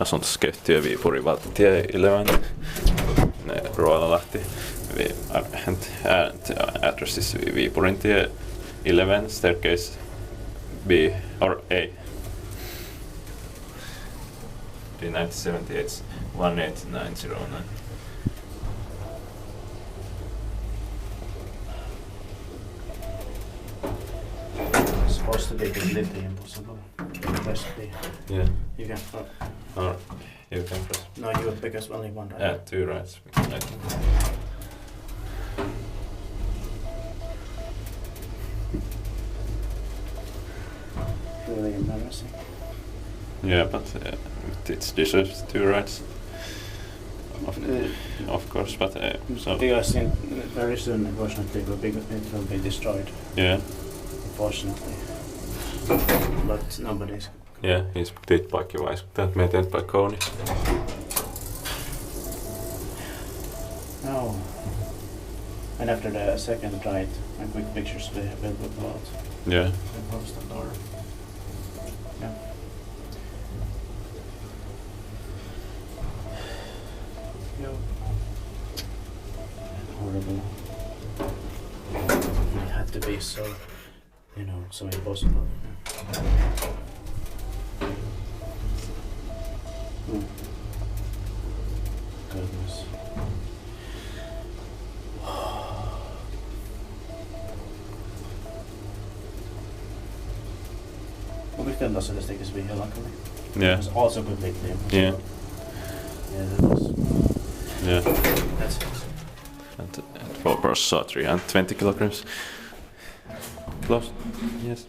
asuntoskeittiö Viipurintie 11. Royal Lahti. Address is Viipurintie 11, staircase B or A. D1978 18909. Supposed to be completely impossible. Press B. Yeah. You can. Or you can press. No, you because only one right. Yeah, 2 rights. Really embarrassing. Yeah, but it deserves 2 rights. Of course, but so. Because very soon, unfortunately, it will be destroyed. Yeah. Unfortunately. But nobody's. Yeah, inspektiitpaikki vaikuttaa, että meitä eteenpäin Kone. No. And after the second right, and quick pictures will go out. Yeah. And close the door. Yeah. Yo. Horrible. It had to be so, so impossible. Goodness. Well, we can also just take this video luckily. Yeah. It was also completely impossible. Yeah. Yeah, that was. Yeah. That's it. And 4 saw 320 kilograms. Close. Yes.